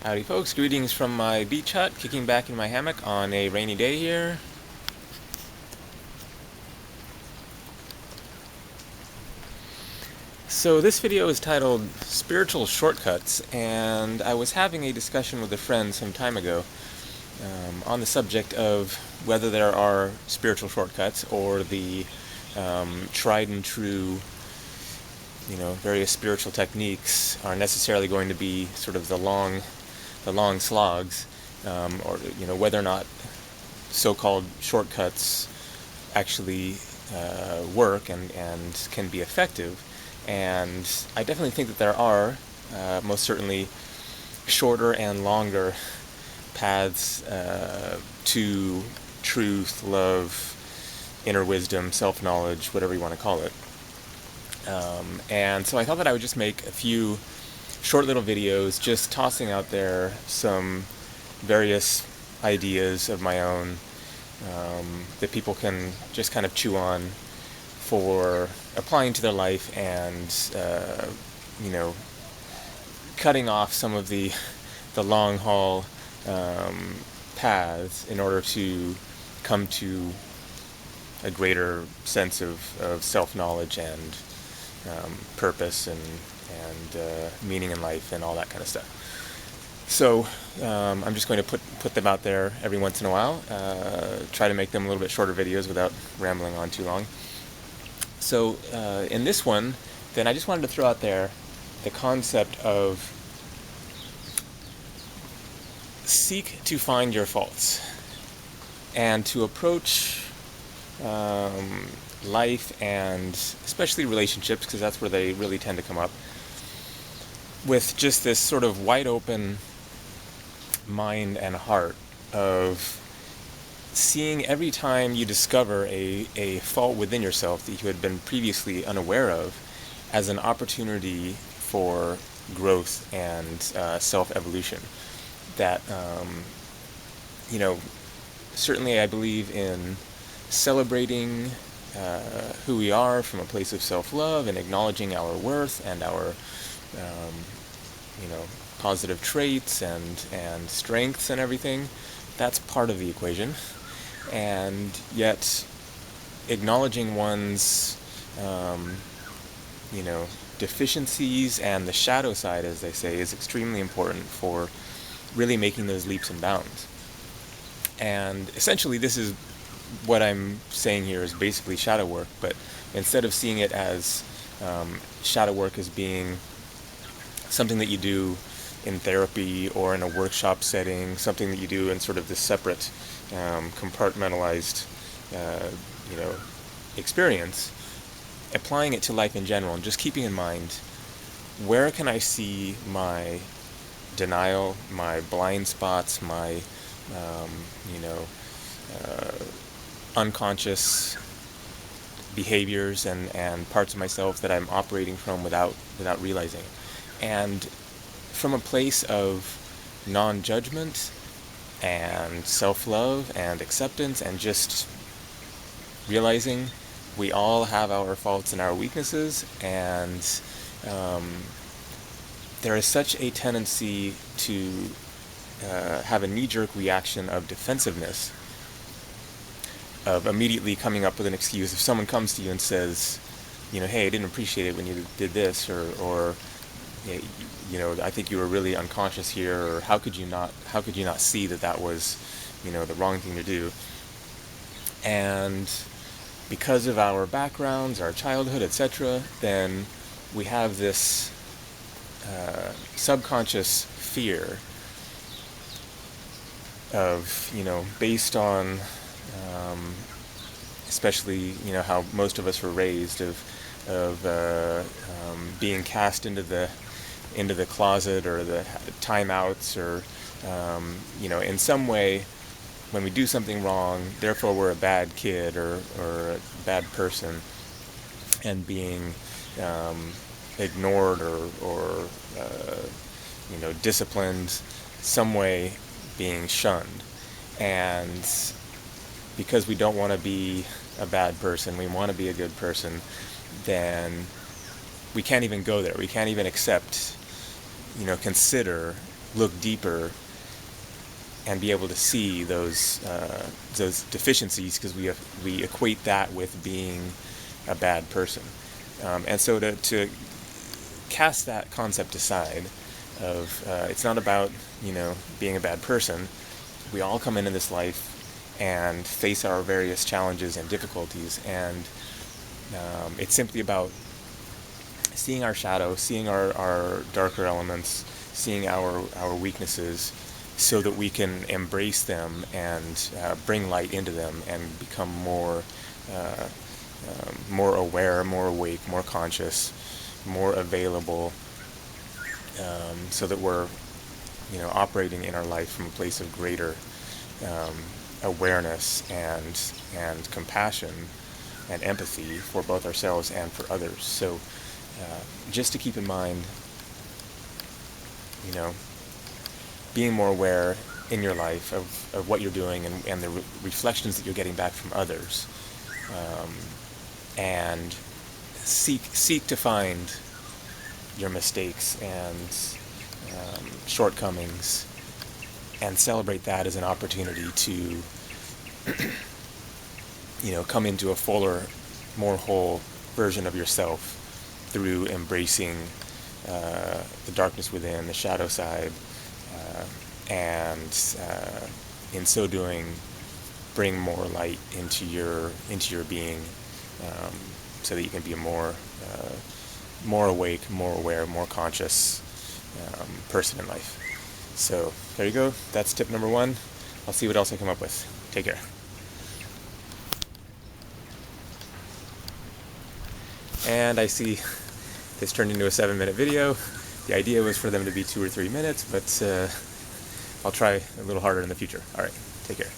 Howdy folks, greetings from my beach hut, kicking back in my hammock on a rainy day here. So this video is titled Spiritual Shortcuts, and I was having a discussion with a friend some time ago on the subject of whether there are spiritual shortcuts or the tried and true, various spiritual techniques are necessarily going to be sort of the long slogs, or whether or not so-called shortcuts actually work and can be effective. And I definitely think that there are most certainly shorter and longer paths to truth, love, inner wisdom, self-knowledge, whatever you want to call it. And so I thought that I would just make a few short little videos just tossing out there some various ideas of my own that people can just kind of chew on for applying to their life and cutting off some of the long haul paths in order to come to a greater sense of self-knowledge and purpose and meaning in life and all that kind of stuff. So I'm just going to put them out there every once in a while, try to make them a little bit shorter videos without rambling on too long. So in this one, then I just wanted to throw out there the concept of seek to find your faults and to approach life and especially relationships, because that's where they really tend to come up, with just this sort of wide open mind and heart of seeing every time you discover a fault within yourself that you had been previously unaware of as an opportunity for growth and self-evolution. That, certainly I believe in celebrating who we are from a place of self-love and acknowledging our worth and our positive traits and strengths and everything. That's part of the equation. And yet acknowledging one's deficiencies and the shadow side, as they say, is extremely important for really making those leaps and bounds. And essentially this is what I'm saying here is basically shadow work, but instead of seeing it as shadow work as being something that you do in therapy or in a workshop setting, something that you do in sort of this separate compartmentalized experience, applying it to life in general and just keeping in mind, where can I see my denial, my blind spots, my unconscious behaviors and parts of myself that I'm operating from without realizing it. And from a place of non-judgment and self-love and acceptance and just realizing we all have our faults and our weaknesses, and there is such a tendency to have a knee-jerk reaction of defensiveness, of immediately coming up with an excuse. If someone comes to you and says, hey, I didn't appreciate it when you did this, or I think you were really unconscious here, or how could you not see that was, the wrong thing to do? And because of our backgrounds, our childhood, etc., then we have this subconscious fear of, based on especially, how most of us were raised, of being cast into the closet or the timeouts, or in some way, when we do something wrong, therefore we're a bad kid or a bad person, and being ignored or disciplined, some way being shunned. And because we don't want to be a bad person, we want to be a good person, then we can't even go there. We can't even consider look deeper and be able to see those deficiencies, because we equate that with being a bad person. And so to cast that concept aside of it's not about being a bad person. We all come into this life and face our various challenges and difficulties, and it's simply about seeing our shadow, seeing our darker elements, seeing our weaknesses, so that we can embrace them and bring light into them and become more aware, more awake, more conscious, more available, so that we're operating in our life from a place of greater awareness and compassion and empathy for both ourselves and for others. So just to keep in mind, being more aware in your life of what you're doing and the reflections that you're getting back from others, and seek to find your mistakes and shortcomings, and celebrate that as an opportunity to come into a fuller, more whole version of yourself through embracing the darkness within, the shadow side, and in so doing bring more light into your being, so that you can be a more awake, more aware, more conscious person in life. So there you go. That's tip number 1. I'll see what else I come up with. Take care. And I see this turned into a 7-minute video. The idea was for them to be 2 or 3 minutes, but I'll try a little harder in the future. All right, take care.